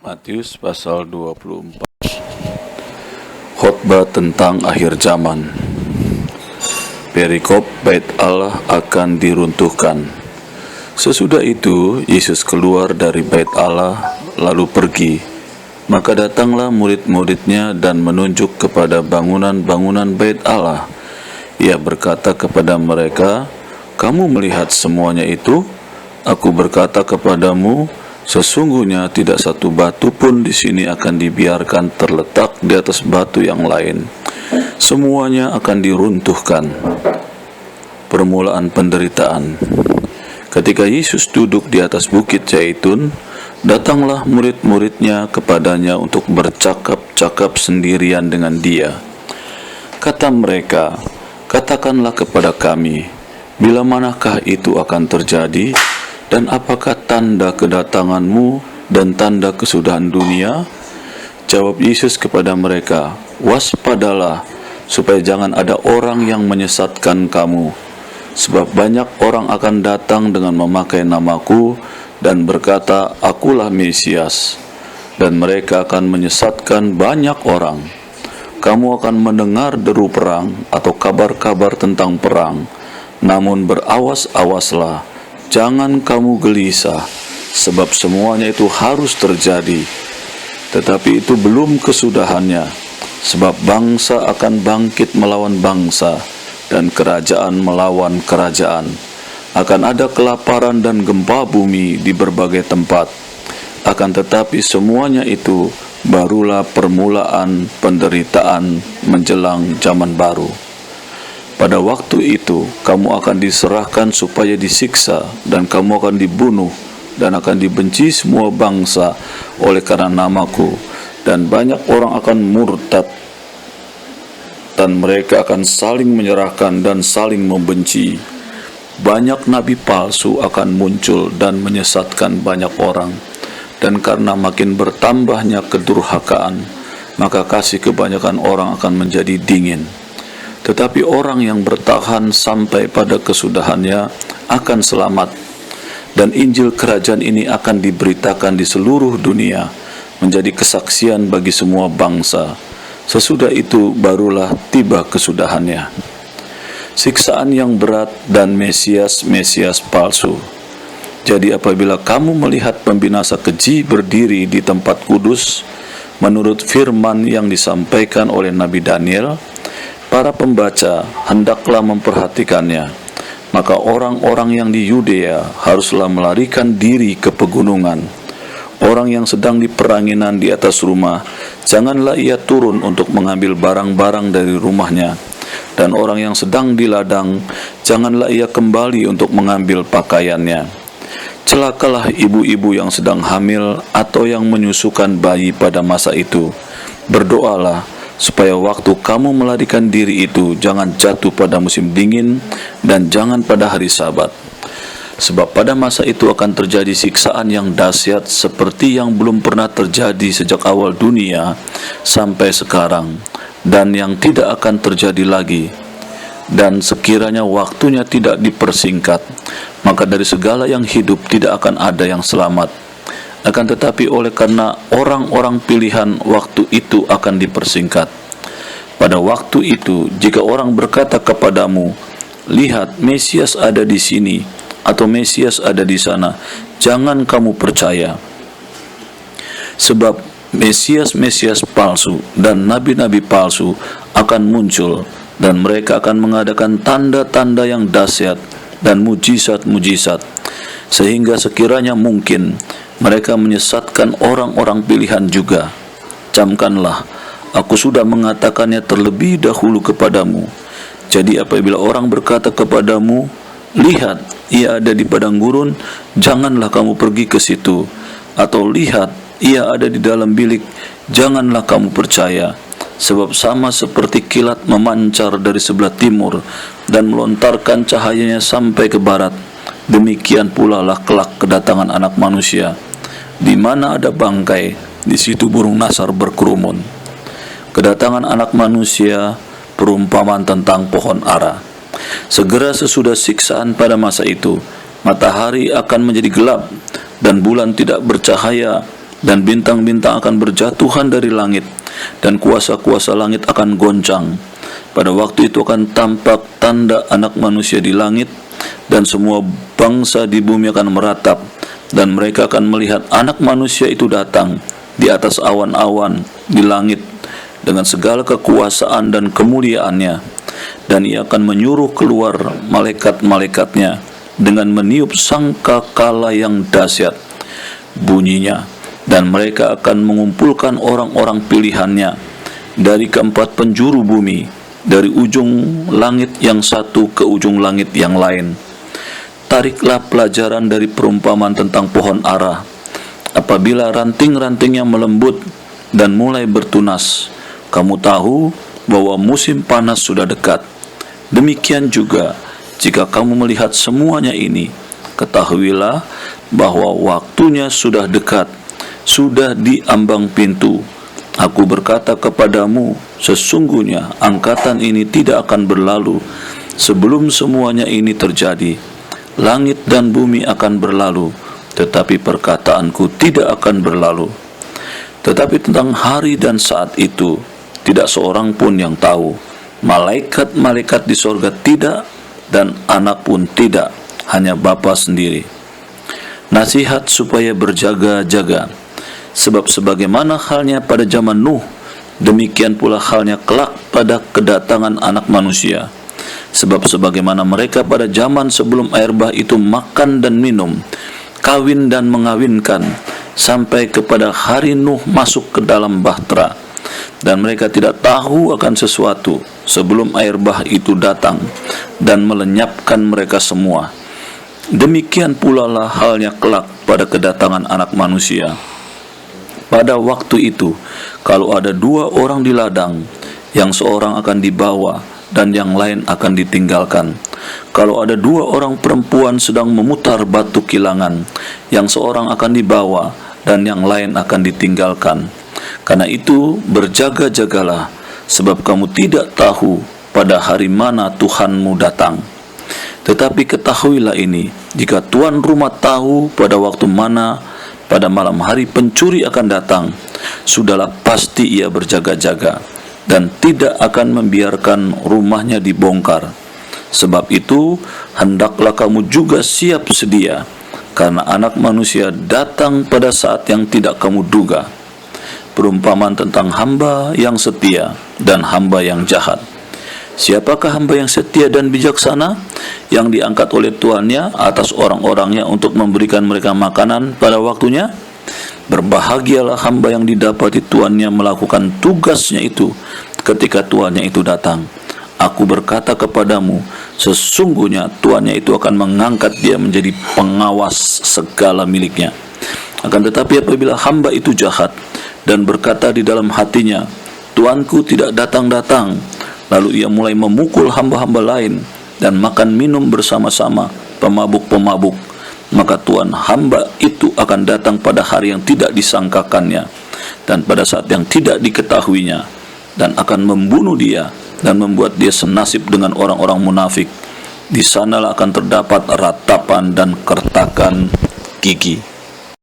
Matius pasal 24. Khotbah tentang akhir zaman. Perikop Bait Allah akan diruntuhkan. Sesudah itu Yesus keluar dari Bait Allah lalu pergi. Maka datanglah murid-muridnya dan menunjuk kepada bangunan-bangunan Bait Allah. Ia berkata kepada mereka, "Kamu melihat semuanya itu? Aku berkata kepadamu, sesungguhnya tidak satu batu pun di sini akan dibiarkan terletak di atas batu yang lain. Semuanya akan diruntuhkan." Permulaan penderitaan. Ketika Yesus duduk di atas bukit Zaitun, datanglah murid-muridnya kepadanya untuk bercakap-cakap sendirian dengan dia. Kata mereka, "Katakanlah kepada kami, bila manakah itu akan terjadi? Dan apakah tanda kedatanganmu dan tanda kesudahan dunia?" Jawab Yesus kepada mereka, "Waspadalah, supaya jangan ada orang yang menyesatkan kamu. Sebab banyak orang akan datang dengan memakai namaku dan berkata, 'Akulah Mesias,' dan mereka akan menyesatkan banyak orang. Kamu akan mendengar deru perang atau kabar-kabar tentang perang. Namun berawas-awaslah, jangan kamu gelisah, sebab semuanya itu harus terjadi. Tetapi itu belum kesudahannya, sebab bangsa akan bangkit melawan bangsa, dan kerajaan melawan kerajaan. Akan ada kelaparan dan gempa bumi di berbagai tempat. Akan tetapi semuanya itu barulah permulaan penderitaan menjelang zaman baru. Pada waktu itu, kamu akan diserahkan supaya disiksa, dan kamu akan dibunuh, dan akan dibenci semua bangsa oleh karena namaku, dan banyak orang akan murtad, dan mereka akan saling menyerahkan dan saling membenci. Banyak nabi palsu akan muncul dan menyesatkan banyak orang, dan karena makin bertambahnya kedurhakaan, maka kasih kebanyakan orang akan menjadi dingin. Tetapi orang yang bertahan sampai pada kesudahannya akan selamat, dan Injil kerajaan ini akan diberitakan di seluruh dunia, menjadi kesaksian bagi semua bangsa. Sesudah itu barulah tiba kesudahannya. Siksaan yang berat dan Mesias palsu. Jadi apabila kamu melihat pembinasa keji berdiri di tempat kudus, menurut firman yang disampaikan oleh Nabi Daniel, para pembaca hendaklah memperhatikannya. Maka orang-orang yang di Yudea haruslah melarikan diri ke pegunungan. Orang yang sedang di peranginan di atas rumah, janganlah ia turun untuk mengambil barang-barang dari rumahnya. Dan orang yang sedang di ladang, janganlah ia kembali untuk mengambil pakaiannya. Celakalah ibu-ibu yang sedang hamil atau yang menyusukan bayi pada masa itu. Berdoalah supaya waktu kamu melarikan diri itu jangan jatuh pada musim dingin dan jangan pada hari Sabat. Sebab pada masa itu akan terjadi siksaan yang dahsyat seperti yang belum pernah terjadi sejak awal dunia sampai sekarang, dan yang tidak akan terjadi lagi. Dan sekiranya waktunya tidak dipersingkat, maka dari segala yang hidup tidak akan ada yang selamat. Akan tetapi oleh karena orang-orang pilihan, waktu itu akan dipersingkat. Pada waktu itu, jika orang berkata kepadamu, 'Lihat, Mesias ada di sini,' atau 'Mesias ada di sana,' jangan kamu percaya. Sebab Mesias palsu dan nabi-nabi palsu akan muncul, dan mereka akan mengadakan tanda-tanda yang dahsyat dan mujizat-mujizat, sehingga sekiranya mungkin mereka menyesatkan orang-orang pilihan juga. Camkanlah, aku sudah mengatakannya terlebih dahulu kepadamu. Jadi apabila orang berkata kepadamu, 'Lihat, ia ada di padang gurun,' janganlah kamu pergi ke situ. Atau 'Lihat, ia ada di dalam bilik,' janganlah kamu percaya. Sebab sama seperti kilat memancar dari sebelah timur dan melontarkan cahayanya sampai ke barat, demikian pula lah kelak kedatangan Anak Manusia. Di mana ada bangkai, di situ burung nasar berkerumun. Kedatangan Anak Manusia perumpamaan tentang pohon ara. Segera sesudah siksaan pada masa itu, matahari akan menjadi gelap, dan bulan tidak bercahaya, dan bintang-bintang akan berjatuhan dari langit, dan kuasa-kuasa langit akan goncang. Pada waktu itu akan tampak tanda Anak Manusia di langit, dan semua bangsa di bumi akan meratap, dan mereka akan melihat Anak Manusia itu datang di atas awan-awan di langit dengan segala kekuasaan dan kemuliaannya. Dan ia akan menyuruh keluar malaikat-malaikatnya dengan meniup sangkakala yang dahsyat bunyinya, dan mereka akan mengumpulkan orang-orang pilihannya dari keempat penjuru bumi, dari ujung langit yang satu ke ujung langit yang lain. Tariklah pelajaran dari perumpamaan tentang pohon ara. Apabila ranting-rantingnya melembut dan mulai bertunas, kamu tahu bahwa musim panas sudah dekat. Demikian juga jika kamu melihat semuanya ini, ketahuilah bahwa waktunya sudah dekat, sudah di ambang pintu. Aku berkata kepadamu, sesungguhnya angkatan ini tidak akan berlalu sebelum semuanya ini terjadi. Langit dan bumi akan berlalu, tetapi perkataanku tidak akan berlalu. Tetapi tentang hari dan saat itu, tidak seorang pun yang tahu. Malaikat-malaikat di sorga tidak, dan Anak pun tidak, hanya Bapa sendiri. Nasihat supaya berjaga-jaga. Sebab sebagaimana halnya pada zaman Nuh, demikian pula halnya kelak pada kedatangan Anak Manusia. Sebab sebagaimana mereka pada zaman sebelum air bah itu makan dan minum, kawin dan mengawinkan, sampai kepada hari Nuh masuk ke dalam bahtera, dan mereka tidak tahu akan sesuatu sebelum air bah itu datang dan melenyapkan mereka semua. Demikian pula lah halnya kelak pada kedatangan Anak Manusia. Pada waktu itu, kalau ada 2 orang di ladang, yang seorang akan dibawa dan yang lain akan ditinggalkan. Kalau ada 2 orang perempuan sedang memutar batu kilangan, yang seorang akan dibawa dan yang lain akan ditinggalkan. Karena itu berjaga-jagalah, sebab kamu tidak tahu pada hari mana Tuhanmu datang. Tetapi ketahuilah ini, jika tuan rumah tahu pada waktu mana pada malam hari pencuri akan datang, sudahlah pasti ia berjaga-jaga dan tidak akan membiarkan rumahnya dibongkar. Sebab itu hendaklah kamu juga siap sedia, karena Anak Manusia datang pada saat yang tidak kamu duga. Perumpamaan tentang hamba yang setia dan hamba yang jahat. Siapakah hamba yang setia dan bijaksana, yang diangkat oleh tuannya atas orang-orangnya untuk memberikan mereka makanan pada waktunya? Berbahagialah hamba yang didapati tuannya melakukan tugasnya itu ketika tuannya itu datang. Aku berkata kepadamu, sesungguhnya tuannya itu akan mengangkat dia menjadi pengawas segala miliknya. Akan tetapi apabila hamba itu jahat dan berkata di dalam hatinya, tuanku tidak datang-datang, lalu ia mulai memukul hamba-hamba lain dan makan minum bersama-sama pemabuk-pemabuk, maka tuan hamba itu akan datang pada hari yang tidak disangkakannya dan pada saat yang tidak diketahuinya, dan akan membunuh dia dan membuat dia senasib dengan orang-orang munafik. Di sanalah akan terdapat ratapan dan kertakan gigi.